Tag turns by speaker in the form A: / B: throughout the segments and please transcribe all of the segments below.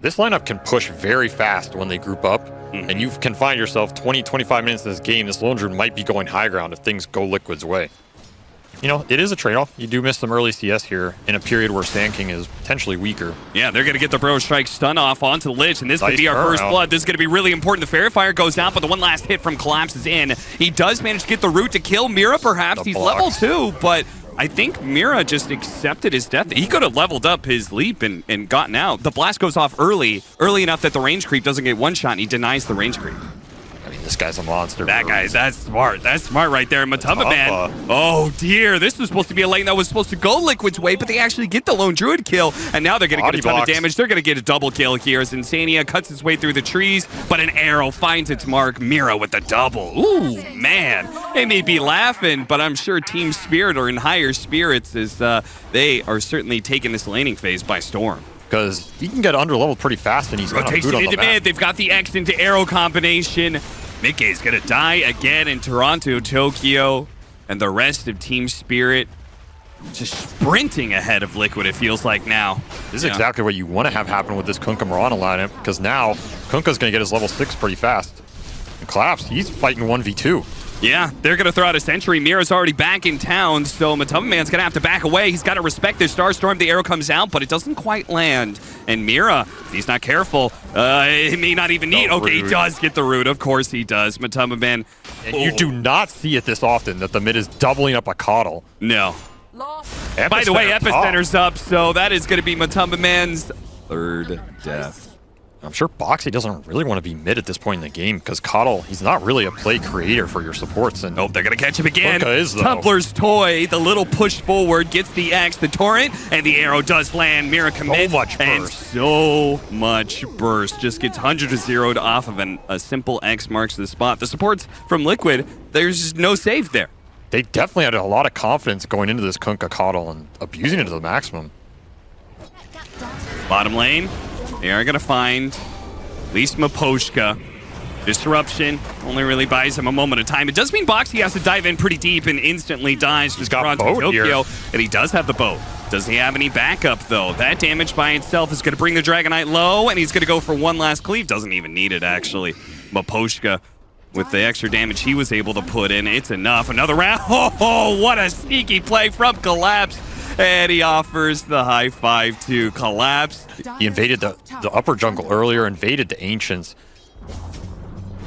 A: This lineup can push very fast when they group up, and you can find yourself 20-25 minutes in this game. This lone druid might be going high ground if things go Liquid's way. You know, it is a trade-off. You do miss some early CS here in a period where Sand King is potentially weaker.
B: Yeah, they're going to get the Bro Strike stun off onto the Lich, and this could be our first blood. This is going to be really important. The Fairy Fire goes out, but the one last hit from Collapse is in. He does manage to get the root to kill Mira, perhaps. He's level 2, but I think Mira just accepted his death. He could have leveled up his leap and gotten out. The blast goes off early enough that the range creep doesn't get one shot, and he denies the range creep.
A: I mean, this guy's a monster.
B: That guy, that's smart. That's smart right there. Matamba Man. Oh, dear. This was supposed to be a lane that was supposed to go Liquid's way, but they actually get the lone druid kill, and now they're going to get a ton of damage. They're going to get a double kill here as Insania cuts his way through the trees, but an arrow finds its mark. Mira with the double. Ooh, man. They may be laughing, but I'm sure Team Spirit are in higher spirits as they are certainly taking this laning phase by storm.
A: Because he can get underleveled pretty fast, and he's
B: rotation into mid. They've got the X into arrow combination. Mickey's gonna die again in Toronto, Tokyo, and the rest of Team Spirit just sprinting ahead of Liquid, it feels like now.
A: This is exactly what you want to have happen with this Kunkka Mirana lineup, because now Kunkka's gonna get his level 6 pretty fast. And Collapse, he's fighting 1v2.
B: Yeah, they're going to throw out a sentry. Mira's already back in town, so Matamba Man's going to have to back away. He's got to respect this Starstorm. The arrow comes out, but it doesn't quite land. And Mira, if he's not careful, he may not even need... Okay, he does get the root. Of course he does. Matamba Man.
A: And you do not see it this often, that the mid is doubling up a Coddle.
B: No. By the way, Epicenter's up, so that is going to be Matamba Man's third death.
A: I'm sure Boxy doesn't really want to be mid at this point in the game because Coddle, he's not really a play creator for your supports. And
B: nope, they're going to catch him again.
A: Is,
B: Tumbler's toy, the little push forward, gets the X, the torrent, and the arrow does land. Mira commits.
A: So much burst.
B: And so much burst. Just gets 100 to 0'd off of a simple X marks the spot. The supports from Liquid, there's no save there.
A: They definitely had a lot of confidence going into this Kunkka Coddle and abusing it to the maximum.
B: Bottom lane. They are going to find at least Miposhka. Disruption only really buys him a moment of time. It does mean Boxy has to dive in pretty deep and instantly dies.
A: He's got boat here.
B: And he does have the boat. Does he have any backup, though? That damage by itself is going to bring the Dragonite low, and he's going to go for one last cleave. Doesn't even need it, actually. Miposhka, with the extra damage he was able to put in, it's enough. Another round. Oh, what a sneaky play from Collapse. And he offers the high five to Collapse.
A: He invaded the upper jungle earlier, invaded the Ancients.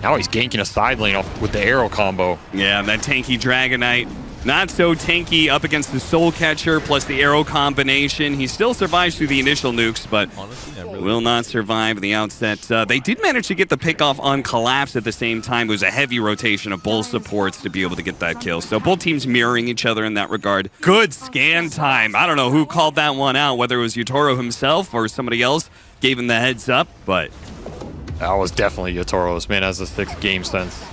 A: Now he's ganking a side lane off with the arrow combo.
B: Yeah, that tanky Dragonite. Not so tanky up against the Soul Catcher plus the arrow combination. He still survives through the initial nukes, but will not survive the outset. They did manage to get the pick off on Collapse at the same time. It was a heavy rotation of both supports to be able to get that kill. So both teams mirroring each other in that regard. Good scan time. I don't know who called that one out, whether it was Yotaro himself or somebody else gave him the heads up, but...
A: That was definitely Yotoro's. Man has a 6th game sense.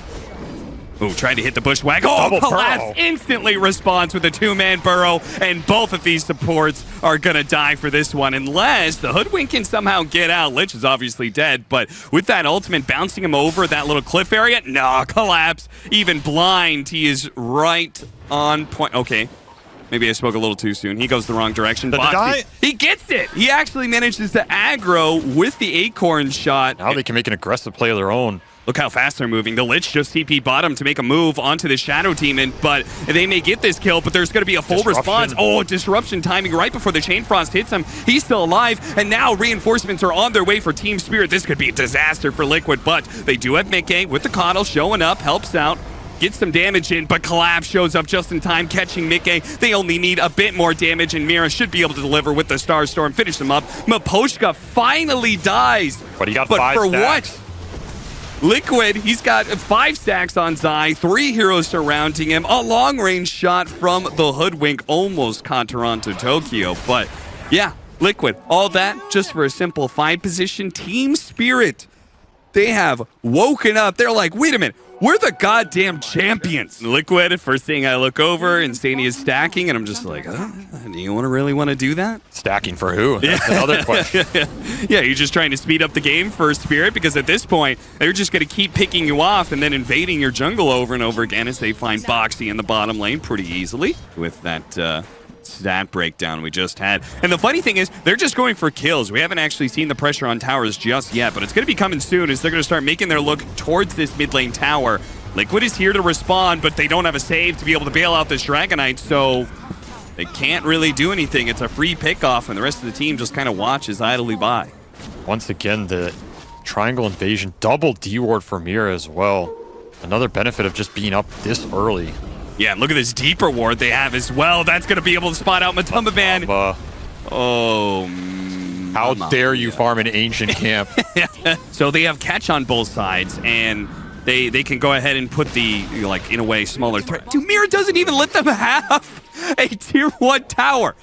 B: Ooh, tried to hit the bushwhack. Oh, Collapse instantly responds with a 2-man burrow, and both of these supports are going to die for this one unless the Hoodwink can somehow get out. Lich is obviously dead, but with that ultimate bouncing him over that little cliff area, no, Collapse, even blind, he is right on point. Okay, maybe I spoke a little too soon. He goes the wrong direction. He gets it. He actually manages to aggro with the acorn shot.
A: Now they can make an aggressive play of their own.
B: Look how fast they're moving. The Lich just TP bottom to make a move onto the Shadow Demon, but they may get this kill, but there's going to be a full response. Oh, disruption timing right before the Chain Frost hits him. He's still alive, and now reinforcements are on their way for Team Spirit. This could be a disaster for Liquid, but they do have Mickey with the Coddle showing up, helps out, gets some damage in, but Collapse shows up just in time, catching Mickey. They only need a bit more damage, and Mira should be able to deliver with the Starstorm, finish them up. Miposhka finally dies.
A: But he got 5
B: for
A: stacks.
B: What? Liquid, he's got 5 stacks on Zai, 3 heroes surrounding him. A long-range shot from the Hoodwink almost caught Toronto, Tokyo. But yeah, Liquid, all that just for a simple 5 position. Team Spirit, they have woken up. They're like, wait a minute, we're the goddamn champions. Liquid, first thing I look over, Insania is stacking, and I'm just like, do you really want to do that?
A: Stacking for who? That's another question.
B: Yeah, you're just trying to speed up the game for Spirit, because at this point, they're just going to keep picking you off and then invading your jungle over and over again as they find Boxy in the bottom lane pretty easily with that stat breakdown we just had. And the funny thing is, they're just going for kills. We haven't actually seen the pressure on towers just yet, but it's going to be coming soon as they're going to start making their look towards this mid lane tower. Liquid is here to respond, but they don't have a save to be able to bail out this Dragonite, so they can't really do anything. It's a free pickoff, and the rest of the team just kind of watches idly by.
A: Once again, the triangle invasion, double D-ward for Mira as well. Another benefit of just being up this early.
B: Yeah, look at this deeper ward they have as well. That's going to be able to spot out Matumba Man. Oh,
A: how dare you farm an ancient camp?
B: So they have catch on both sides, and they can go ahead and put the, like, in a way, smaller threat. Dude, Mira doesn't even let them have a tier 1 tower.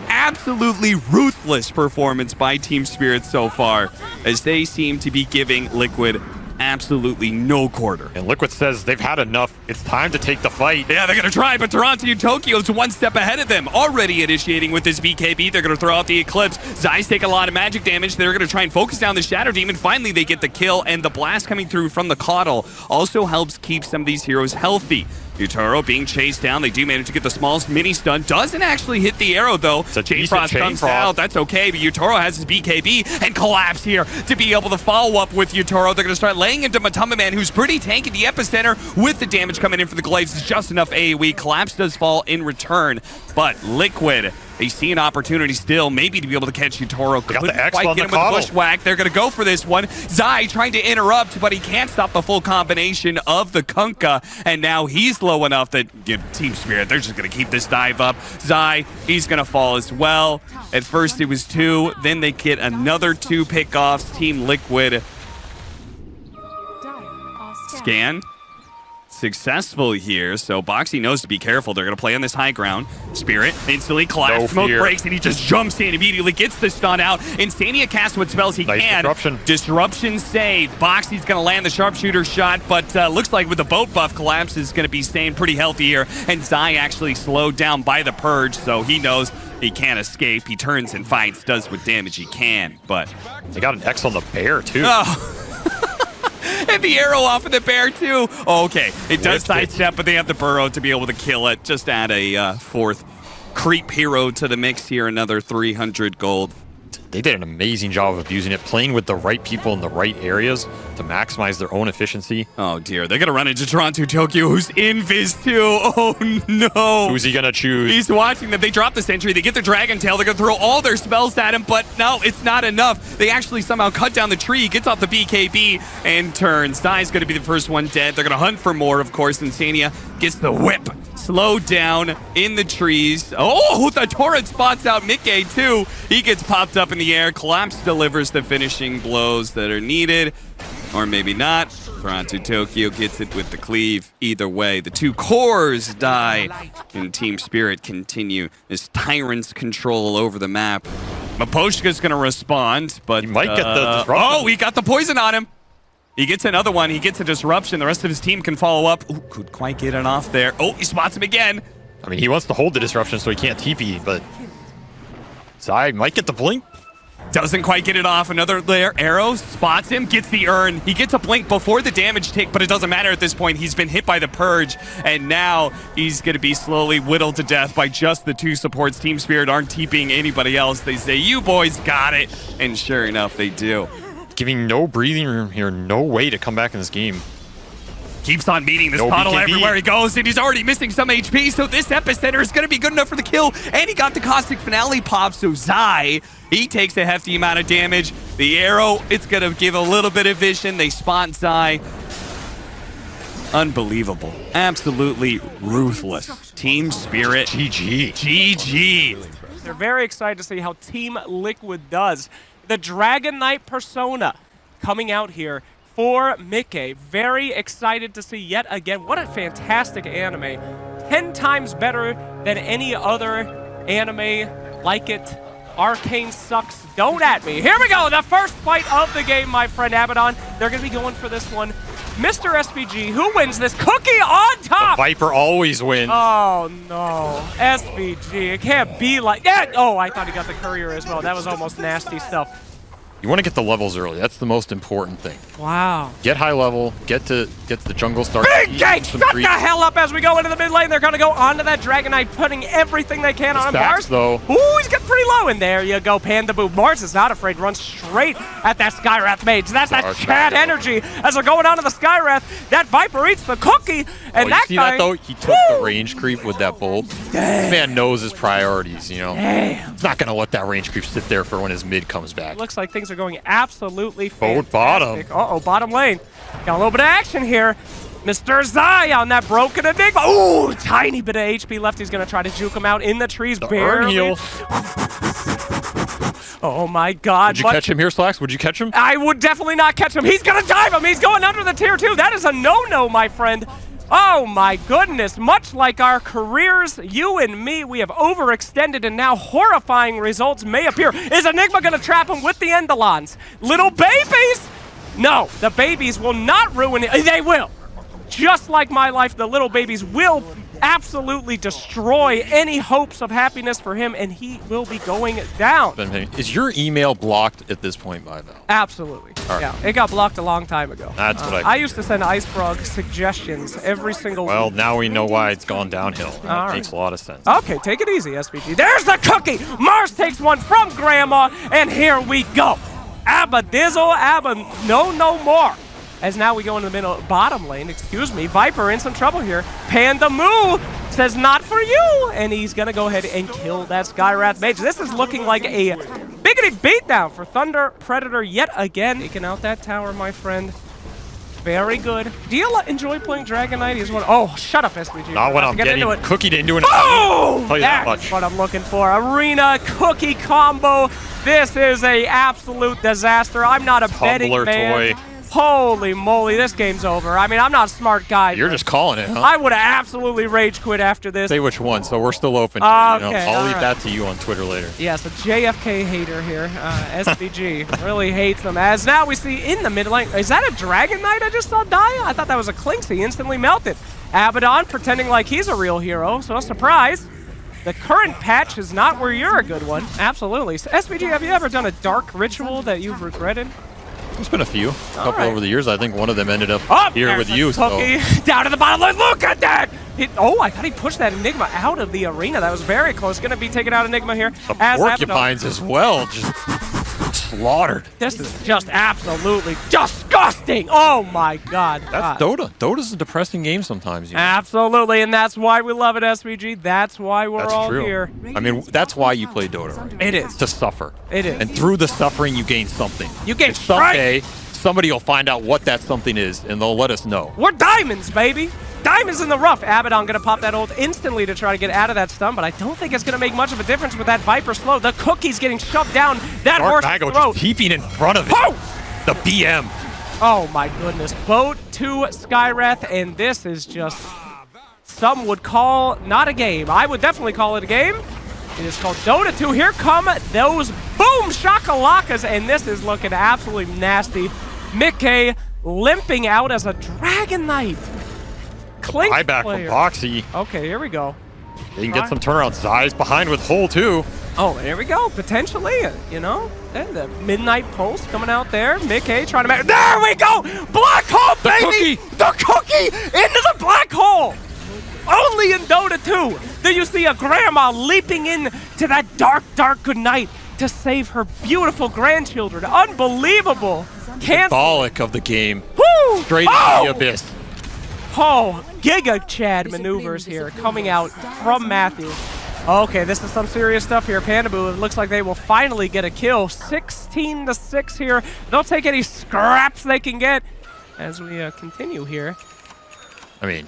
B: Absolutely ruthless performance by Team Spirit so far, as they seem to be giving Liquid absolutely no quarter.
A: And Liquid says they've had enough. It's time to take the fight.
B: Yeah, they're going to try, but Toronto and Tokyo's one step ahead of them. Already initiating with this BKB. They're going to throw out the Eclipse. Zai's take a lot of magic damage. They're going to try and focus down the Shadow Demon. Finally, they get the kill, and the blast coming through from the Coddle also helps keep some of these heroes healthy. Yutaro being chased down. They do manage to get the smallest mini stun. Doesn't actually hit the arrow, though. Chain Frost comes out. That's okay, but Yutaro has his BKB and Collapse here to be able to follow up with Yutaro. They're going to start laying into Matumba Man, who's pretty tanky. The epicenter with the damage coming in for the Glaives is just enough AoE. Collapse does fall in return, but Liquid, they see an opportunity still, maybe to be able to catch Yutaro. Couldn't quite get him with the bushwhack. They're going to go for this one. Zai trying to interrupt, but he can't stop the full combination of the Kunkka, and now he's low enough that Team Spirit, they're just going to keep this dive up. Zai, he's going to fall as well. At first it was 2, then they get another 2 pickoffs. Team Liquid scan successful here, so Boxy knows to be careful. They're going to play on this high ground. Spirit instantly collapses, smoke breaks, and he just jumps in, immediately gets the stun out. Insania casts what spells he can. Disruption saved. Boxy's going to land the sharpshooter shot, but looks like with the boat buff, Collapse is going to be staying pretty healthy here, and Zai actually slowed down by the Purge, so he knows he can't escape. He turns and fights, does what damage he can, but
A: they got an X on the bear, too.
B: Oh. And the arrow off of the bear, too. Oh, okay, it does sidestep, but they have the burrow to be able to kill it. Just add a 4th creep hero to the mix here, another 300 gold.
A: They did an amazing job of abusing it, playing with the right people in the right areas to maximize their own efficiency.
B: Oh, dear. They're going to run into Toronto Tokyo, who's in Viz, too. Oh, no.
A: Who's he going to choose?
B: He's watching them. They drop the sentry. They get their Dragon Tail. They're going to throw all their spells at him, but no, it's not enough. They actually somehow cut down the tree, gets off the BKB, and turns. Zai's going to be the first one dead. They're going to hunt for more, of course. Insania gets the whip. Slowed down in the trees. Oh, the torrent spots out Mickey, too. He gets popped up in the air. Collapse delivers the finishing blows that are needed. Or maybe not. Toronto Tokyo gets it with the cleave. Either way, the 2 cores die. And Team Spirit continue this tyrant's control over the map. Maposhka's going to respond, but
A: he might get the disruption.
B: Oh, he got the poison on him. He gets another one. He gets a disruption. The rest of his team can follow up. Ooh, could quite get it off there. Oh, he spots him again.
A: I mean, he wants to hold the disruption so he can't TP, but Zai might get the blink.
B: Doesn't quite get it off. Another arrow spots him, gets the urn. He gets a blink before the damage take, but it doesn't matter at this point. He's been hit by the Purge, and now he's going to be slowly whittled to death by just the 2 supports. Team Spirit aren't TPing anybody else. They say, you boys got it, and sure enough, they do.
A: Giving no breathing room here, no way to come back in this game.
B: Keeps on meeting this Puddle everywhere he goes, and he's already missing some HP, so this epicenter is going to be good enough for the kill, and he got the Caustic Finale pop, so Zai, he takes a hefty amount of damage. The arrow, it's going to give a little bit of vision. They spot Zai. Unbelievable. Absolutely ruthless. Team Spirit.
A: GG.
B: GG.
C: They're very excited to see how Team Liquid does. The Dragon Knight persona coming out here for Mickey. Very excited to see yet again. What a fantastic anime. 10 times better than any other anime like it. Arcane sucks. Don't at me. Here we go. The first fight of the game, my friend Abaddon. They're going to be going for this one. Mr. SVG, who wins this? Cookie on top!
A: The Viper always wins.
C: Oh, no. SVG. It can't be like that. Oh, I thought he got the courier as well. That was almost nasty stuff.
A: You want to get the levels early. That's the most important thing.
C: Wow.
A: Get high level. Get to the jungle start.
C: Big Gate, shut the hell up as we go into the mid lane. They're going to go onto that Dragon Knight, putting everything they can on him. Mars,
A: though.
C: Ooh, he's getting pretty low. And there you go, Panda Boo. Mars is not afraid. Runs straight at that Skywrath mage. That's that Chad energy as they're going onto the Skywrath. That Viper eats the cookie. And that
A: see
C: guy,
A: that, though? He took the range creep with that bolt. This man knows his priorities, you know?
C: Damn.
A: He's not going to let that range creep sit there for when his mid comes back.
C: Looks like things are going absolutely
A: Forward
C: fantastic.
A: bottom.
C: Uh-oh, bottom lane. Got a little bit of action here. Mr. Zai on that broken Enigma. Ooh, tiny bit of HP left. He's going to try to juke him out in the trees. Barely.
A: Heal.
C: Oh, my God.
A: Would you catch him here, Slacks? Would you catch him?
C: I would definitely not catch him. He's going to dive him. He's going under the tier 2. That is a no-no, my friend. Oh, my goodness. Much like our careers, you and me, we have overextended, and now horrifying results may appear. Is Enigma going to trap him with the Endolons? Little babies? No, the babies will not ruin it. They will. Just like my life, the little babies will absolutely destroy any hopes of happiness for him, and he will be going down.
A: Is your email blocked at this point by Val?
C: Absolutely.
A: Right.
C: Yeah, it got blocked a long time ago.
A: That's what
C: I used to send Ice Frog suggestions every single week.
A: Well, now we know why it's gone downhill. That makes a lot of sense.
C: Okay, take it easy, SVG. There's the cookie! Mars takes one from Grandma, and here we go. Abba Dizzle, Abba no more. As now we go into the bottom lane, excuse me. Viper in some trouble here. Panda Moo says not for you, and he's gonna go ahead and kill that Skywrath mage. This is looking like a biggity beatdown for Thunder Predator yet again. Taking out that tower, my friend. Very good. Do you enjoy playing Dragon Knight? He's one. Oh, shut up, SVG.
A: Not what I'm getting. Cookie didn't do anything.
C: Oh!
A: Tell you that much.
C: That's what I'm looking for. Arena cookie combo. This is a absolute disaster. I'm not a betting man.
A: Toy.
C: Holy moly, this game's over. I mean, I'm not a smart guy.
A: You're just calling it, huh?
C: I would have absolutely rage quit after this.
A: Say which one, so we're still open.
C: Okay,
A: I'll leave that to you on Twitter later.
C: Yes, a JFK hater here. SVG really hates them. As now we see in the mid lane. Is that a Dragon Knight I just saw die? I thought that was a Clinks. He instantly melted. Abaddon pretending like he's a real hero, so a surprise. The current patch is not where you're a good one. Absolutely. So SVG, have you ever done a dark ritual that you've regretted?
A: There's been a few. A couple over the years. I think one of them ended up here with you.
C: Cookie.
A: So.
C: Down to the bottom line. Look at that! I thought he pushed that Enigma out of the arena. That was very close. Going to be taking out Enigma here.
A: The Porcupines as well. Just slaughtered.
C: This is just absolutely disgusting. Oh, my God.
A: That's Dota. Dota's a depressing game sometimes. You know?
C: Absolutely, and that's why we love it, SVG. That's why we're all here.
A: I mean, that's why you play Dota, right?
C: It is.
A: To suffer.
C: It is.
A: And through the suffering, you gain something.
C: You gain
A: someday, somebody will find out what that something is, and they'll let us know.
C: We're diamonds, baby. Diamonds in the rough. Abaddon going to pop that ult instantly to try to get out of that stun, but I don't think it's going to make much of a difference with that Viper slow. The cookie's getting shoved down that horse's throat.
A: Just peeping in front of it.
C: Oh!
A: The BM.
C: Oh, my goodness. Boat to Skywrath, and this is just... Some would call not a game. I would definitely call it a game. It is called Dota 2. Here come those boom shakalakas, and this is looking absolutely nasty. Mickey limping out as a Dragon Knight. Clink
A: Buyback from Boxy.
C: Okay, here we go.
A: They can get some turnaround. Zai's behind with Hole, too.
C: Oh, there we go. Potentially, you know. And the Midnight Pulse coming out there. Mickey trying to... There we go! Black hole, baby! The cookie into the black hole! Only in Dota 2 do you see a grandma leaping in to that dark, dark good night to save her beautiful grandchildren. Unbelievable.
A: Symbolic of the game.
C: Woo!
A: Straight into the abyss.
C: Oh, Giga Chad maneuvers here coming out from Matthew. Okay, this is some serious stuff here. Pandaboo, it looks like they will finally get a kill. 16-6 here. They'll take any scraps they can get as we continue here.
A: I mean,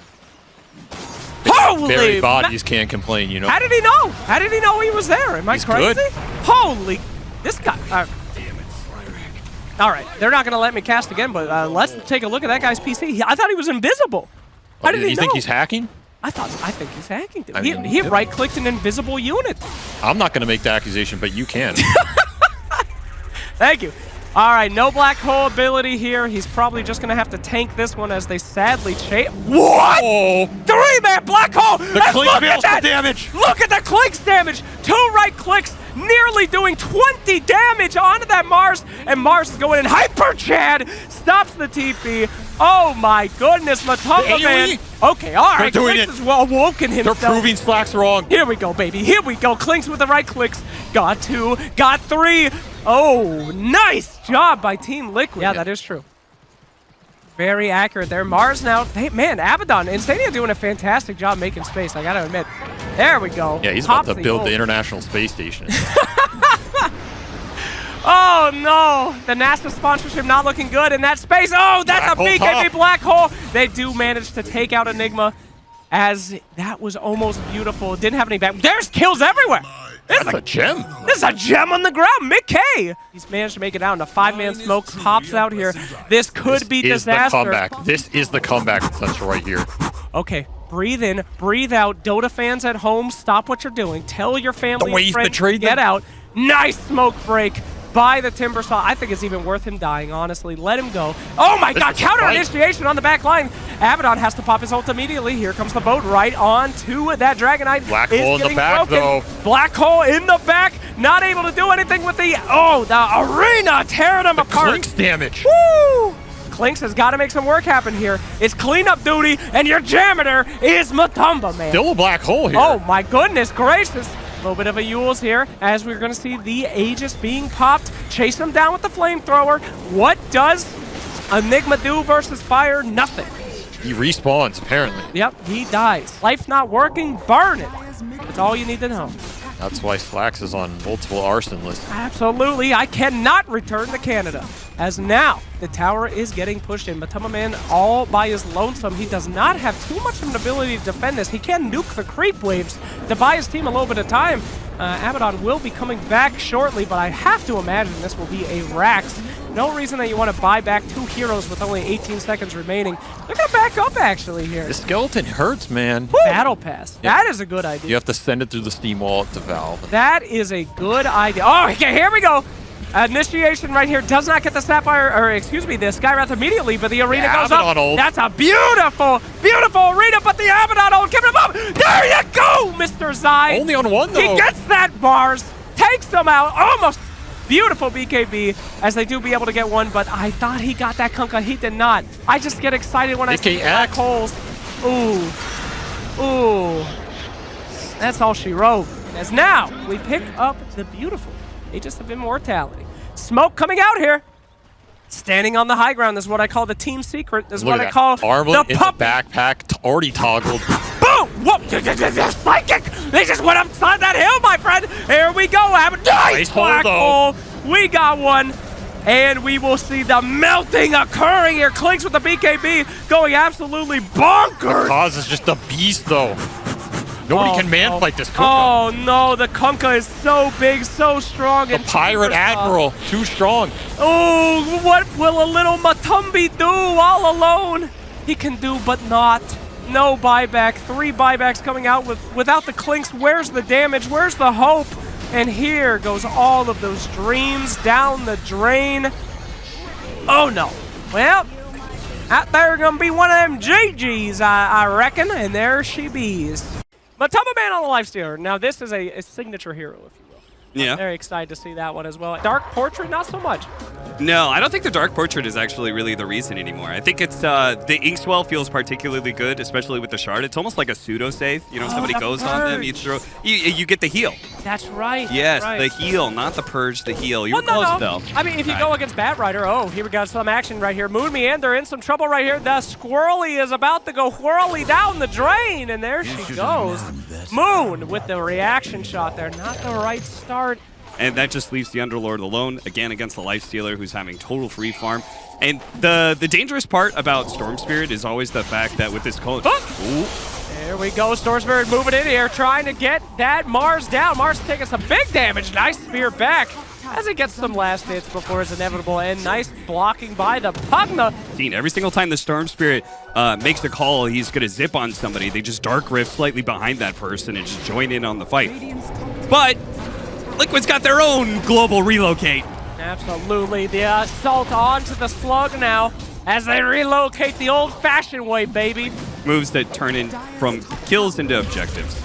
C: holy
A: buried bodies can't complain, you know.
C: How did he know? How did he know he was there? Am I crazy?
A: Good.
C: Holy, this guy. All right, they're not going to let me cast again, but let's take a look at that guy's PC. I thought he was invisible. How did he know?
A: You think he's hacking?
C: I think he's hacking.
A: I mean,
C: he right-clicked an invisible unit.
A: I'm not going to make the accusation, but you can.
C: Thank you. All right, no black hole ability here. He's probably just going to have to tank this one as they sadly chase. What?
A: Oh.
C: 3-man black hole!
A: The Clink fails the damage.
C: Look at the Clink's damage. 2 right clicks. nearly doing 20 damage onto that Mars, and Mars is going in Hyper Chad, stops the TP. Oh my goodness, Matumba man. Okay, all right,
A: They're doing
C: Clinks
A: it.
C: has awoken
A: They're
C: himself.
A: proving Slacks wrong.
C: Here we go, baby. Here we go. Clinks with the right clicks. Got 2, got 3. Oh, nice job by Team Liquid. Yeah, that is true. Very accurate there. Mars now. Hey, man, Abaddon, Insania doing a fantastic job making space, I gotta admit. There we go.
A: Yeah, he's about
C: Pops
A: to build
C: goal.
A: the International Space Station.
C: Oh no! The NASA sponsorship not looking good in that space. Oh, that's
A: Black
C: a
A: hole
C: BKB
A: top.
C: black hole. They do manage to take out Enigma, as that was almost beautiful. Didn't have any back. There's kills everywhere.
A: That's a gem.
C: This is a gem on the ground. Mick K. He's managed to make it out. And a 5-man smoke pops out here. This could be
A: Is the
C: disaster.
A: comeback. This is the comeback potential right here.
C: Okay, breathe in, breathe out. Dota fans at home, stop what you're doing. Tell your family
A: The way
C: and
A: he's
C: friends to
A: betrayed
C: get
A: them.
C: out. Nice smoke break by the Timber Saw. I think it's even worth him dying, honestly. Let him go. Oh my god,
A: is
C: counter
A: right.
C: initiation on the back line. Abaddon has to pop his ult immediately. Here comes the boat right on to that Dragonite.
A: Black
C: is
A: hole in the
C: getting
A: back,
C: broken.
A: though.
C: Black hole in the back. Not able to do anything with the arena tearing them apart.
A: Clinks damage.
C: Woo! Clinks has got to make some work happen here. It's cleanup duty, and your janitor is Matumba, man.
A: Still a black hole here.
C: Oh my goodness gracious. A little bit of a Yules here, as we're going to see the Aegis being popped. Chase him down with the flamethrower. What does Enigma do versus fire? Nothing.
A: He respawns, apparently.
C: Yep, he dies. Life not working, burn it. That's all you need to know.
A: That's why Slacks is on multiple arson lists.
C: Absolutely, I cannot return to Canada. As now, the tower is getting pushed in. Matumba Man all by his lonesome. He does not have too much of an ability to defend this. He can nuke the creep waves to buy his team a little bit of time. Abaddon will be coming back shortly, but I have to imagine this will be a Rax. No reason that you want to buy back 2 heroes with only 18 seconds remaining. They're going to back up, actually, here.
A: The skeleton hurts, man.
C: Battle Pass.
A: Yeah.
C: That is a good idea.
A: You have to send it through the Steam wallet to Valve.
C: That is a good idea. Oh, okay, here we go. Initiation right here does not get the Sapphire, or excuse me, the Skywrath immediately, but the arena
A: Yeah,
C: goes up.
A: Abaddon ult.
C: That's a beautiful, beautiful arena, but the Abaddon ult, give him up. There you go, Mr. Zai.
A: Only on one, though.
C: He gets that bars, takes them out, almost. Beautiful BKB, as they do be able to get one, but I thought he got that Kunkka. He did not. I just get excited when I see
A: AKX.
C: black holes. Ooh. Ooh. That's all she wrote. As now, we pick up the beautiful Aegis of Immortality. Smoke coming out here. Standing on the high ground is what I call the team secret. This is what I call
A: Armlet
C: the
A: in
C: puppy.
A: the backpack, already toggled.
C: Boom! Whoop! Psychic! They just went upside that hill, my friend! Here we go, nice
A: hole,
C: black
A: though.
C: hole! We got one! And we will see the melting occurring here. Clinks with the BKB going absolutely bonkers!
A: Kaz is just a beast, though. Nobody can man-fight this Kunkka.
C: Oh no, the Kunkka is so big, so strong.
A: The
C: and
A: Pirate Admiral, too strong.
C: Oh, what will a little Matumbi do all alone? He can do but not. No buyback. 3 buybacks coming out without the Clinks. Where's the damage? Where's the hope? And here goes all of those dreams down the drain. Oh no. Well, out there gonna be one of them GGs, I reckon. And there she bees. Matumba Man on the Lifestealer. Now this is a signature hero, if you will.
B: Yeah.
C: Very excited to see that one as well. Dark Portrait, not so much.
B: No, I don't think the Dark Portrait is actually really the reason anymore. I think it's the Inkswell feels particularly good, especially with the shard. It's almost like a pseudo save. You know, somebody
C: the
B: goes on them, you
C: purge.
B: throw, you get the heal.
C: That's right.
B: Yes,
C: right.
B: the heal, not the purge, the heal. You
C: Well,
B: were close
C: no.
B: though.
C: I mean, if you
B: Right.
C: go against Bat Rider, oh, here we got some action right here. Moon Meander in some trouble right here. The Squirrely is about to go whirly down the drain, and there she goes. Moon with the reaction shot there. Not the right start.
B: And that just leaves the Underlord alone, again against the Lifestealer, who's having total free farm. And the dangerous part about Storm Spirit is always the fact that with this cone...
C: There we go, Storm Spirit moving in here, trying to get that Mars down. Mars taking some big damage. Nice spear back as he gets some last hits before it's inevitable. And nice blocking by the Pugna.
B: Every single time the Storm Spirit makes a call, he's going to zip on somebody. They just Dark Rift slightly behind that person and just join in on the fight. But Liquid's got their own global relocate.
C: Absolutely. The assault onto the Slug now as they relocate the old-fashioned way, baby.
B: Moves that turn in from kills into objectives.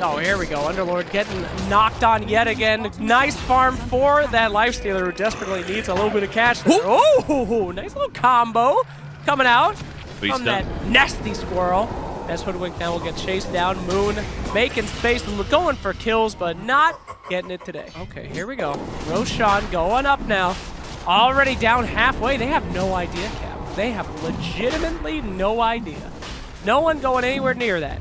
C: Oh, here we go. Underlord getting knocked on yet again. Nice farm for that Lifestealer who desperately needs a little bit of cash there. Oh, nice little combo coming out from that nasty squirrel. As Hoodwink now will get chased down. Moon making space, going for kills, but not getting it today. Okay, here we go. Roshan going up now. Already down halfway. They have no idea, Cap. They have legitimately no idea. No one going anywhere near that.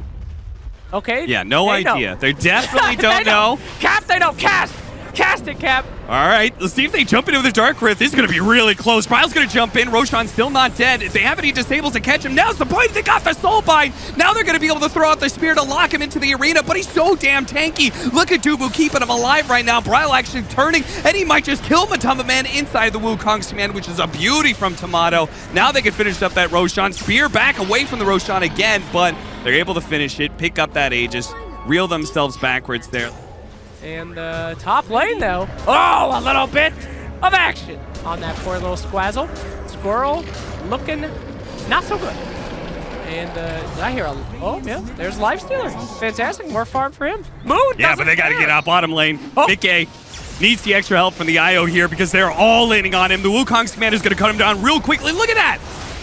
C: Okay?
B: Yeah, no idea. They definitely don't know.
C: Cap, they don't. Cast! Cast it, Cap.
B: All right, let's see if they jump into the Dark Rift. This is going to be really close. Bryle's going to jump in. Roshan's still not dead. If they have any disables to catch him, now's the point. They got the Soul Bind. Now they're going to be able to throw out the Spear to lock him into the arena, but he's so damn tanky. Look at Dubu keeping him alive right now. Bryle actually turning, and he might just kill Matamba Man inside the Wukong's command, which is a beauty from Tomato. Now they can finish up that Roshan. Spear back away from the Roshan again, but they're able to finish it, pick up that Aegis, reel themselves backwards there.
C: And top lane, though. Oh, a little bit of action on that poor little Squazzle. Squirrel looking not so good. And did I hear a... Oh, yeah, there's Lifestealer. Fantastic. More farm for him. Moon
B: Yeah, but they got to get out bottom lane.
C: Oh.
B: Mickey needs the extra help from the IO here because they're all leaning on him. The Wukong's command is going to cut him down real quickly. Look at that.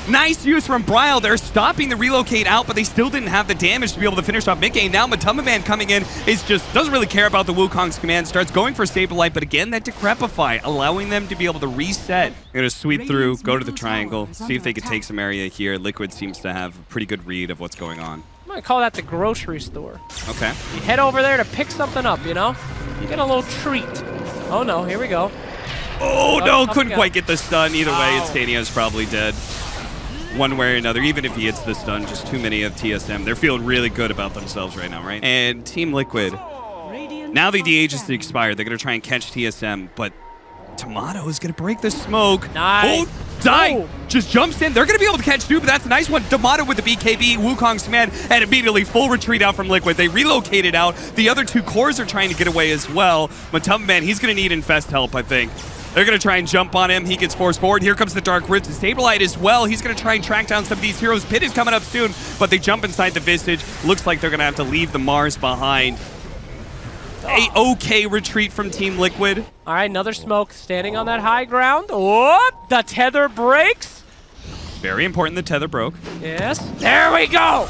B: Nice use from Bryle. They're stopping the relocate out, but they still didn't have the damage to be able to finish off Mickey. Now Matamba Man coming in is just doesn't really care about the Wukong's command. Starts going for Saberlight, but again, that Decrepify, allowing them to be able to reset. They're going to sweep through, go to the triangle, see if they could take some area here. Liquid seems to have a pretty good read of what's going on.
C: I'm going to call that the grocery store.
B: Okay.
C: You head over there to pick something up, you know? You get a little treat. Oh, no. Here we go.
B: Oh, no. Couldn't quite get the stun. Either way, Instania's probably dead. One way or another, even if he hits the stun, just too many of TSM. They're feeling really good about themselves right now, right? And Team Liquid, now that the Aegis is expired, they're going to try and catch TSM, but Tomato is going to break the smoke.
C: Nice.
B: Oh, Die!
C: Oh.
B: Just jumps in. They're going to be able to catch Dude, but that's a nice one. Tomato with the BKB, Wukong's command, and immediately full retreat out from Liquid. They relocated out. The other two cores are trying to get away as well. Matamba Man, he's going to need Infest help, I think. They're going to try and jump on him. He gets forced forward. Here comes the Dark Rift. Saberlight as well. He's going to try and track down some of these heroes. Pit is coming up soon, but they jump inside the Visage. Looks like they're going to have to leave the Mars behind. A okay retreat from Team Liquid.
C: All right, another smoke standing on that high ground. Oh, the tether breaks.
B: Very important the tether broke.
C: Yes. There we go.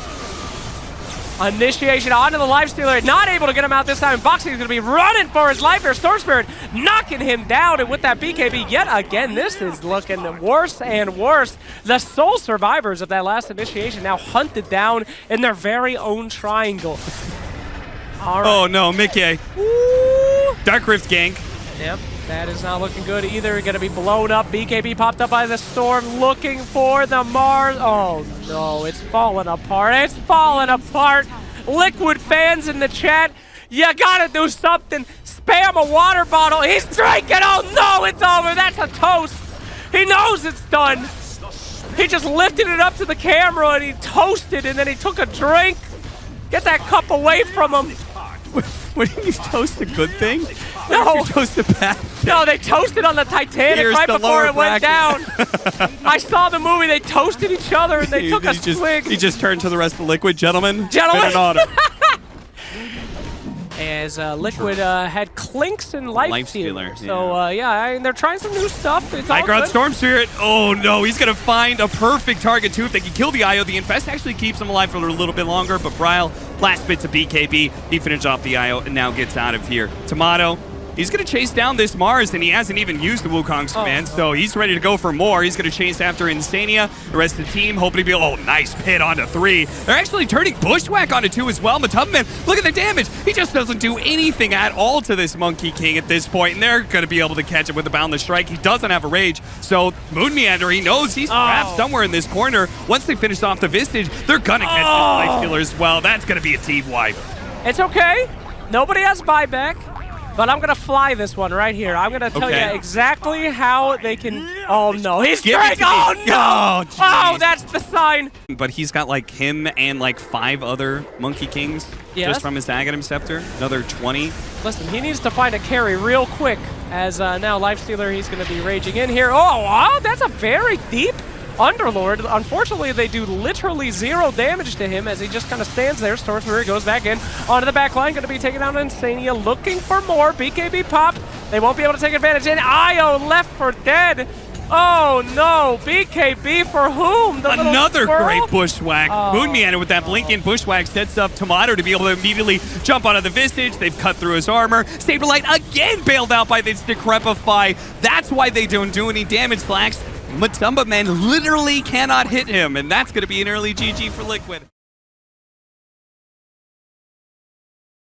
C: Initiation onto the Lifestealer. Not able to get him out this time. Boxing is going to be running for his life here. Storm Spirit knocking him down. And with that BKB, yet again, this is looking worse and worse. The sole survivors of that last initiation now hunted down in their very own triangle. All right.
B: Oh no, Mickey.
C: Ooh.
B: Dark Rift gank.
C: Yep, that is not looking good either. Going to be blown up. BKB popped up by the Storm, looking for the Mars. Oh no, it's falling apart. It's falling apart. Liquid fans in the chat, you gotta do something. Spam a water bottle. He's drinking. Oh no, it's over. That's a toast. He knows it's done. He just lifted it up to the camera and he toasted, and then he took a drink. Get that cup away from him.
B: What did you toast a good thing?
C: No.
B: You toast a bad thing?
C: No, they toasted on the Titanic
B: Here's
C: right
B: the
C: before
B: lower
C: it went down.
B: bracket.
C: I saw the movie. They toasted each other and they took a swig.
B: He just turned to the rest of Liquid. Gentlemen,
C: Gentlemen.
B: been an honor.
C: As Liquid had Clinks and Lifestealer. So, yeah, they're trying some new stuff. It's all
B: High ground
C: good.
B: Storm Spirit. Oh no, he's going to find a perfect target too. If they can kill the IO, the Infest actually keeps him alive for a little bit longer, but Bryle, last bits of BKB, he finished off the IO and now gets out of here. Tomato, he's going to chase down this Mars, and he hasn't even used the Wukong's command, so he's ready to go for more. He's going to chase after Insania. The rest of the team hoping to be, oh, nice pit onto 3. They're actually turning Bushwhack onto 2 as well. Matamba Man, look at the damage. He just doesn't do anything at all to this Monkey King at this point, and they're going to be able to catch him with a Boundless Strike. He doesn't have a Rage, so Moon Meander, he knows he's trapped somewhere in this corner. Once they finish off the Vistage, they're going to catch this Lifestealer as well. That's going to be a team wipe.
C: It's okay. Nobody has buyback. But I'm going to fly this one right here. I'm going to tell you exactly how they can... Oh, no. He's drinking! Oh, no! Oh, that's the sign.
B: But he's got, like, him and, like, 5 other Monkey Kings just from his Aghanim Scepter. Another 20.
C: Listen, he needs to find a carry real quick. As now Lifestealer, he's going to be raging in here. Oh, wow, that's a very deep Underlord. Unfortunately, they do literally 0 damage to him as he just kind of stands there. Stormspirit goes back in onto the back line, going to be taking out Insania, looking for more. BKB popped. They won't be able to take advantage. And Io left for dead. Oh no, BKB for whom? The
B: Another great bushwhack.
C: Oh.
B: Moonmeander with that blink-in bushwhack sets up Tomato to be able to immediately jump onto the Visage. They've cut through his armor. Saberlight again bailed out by this Decrepify. That's why they don't do any damage, Slacks. Matumba Men literally cannot hit him, and that's going to be an early GG for Liquid.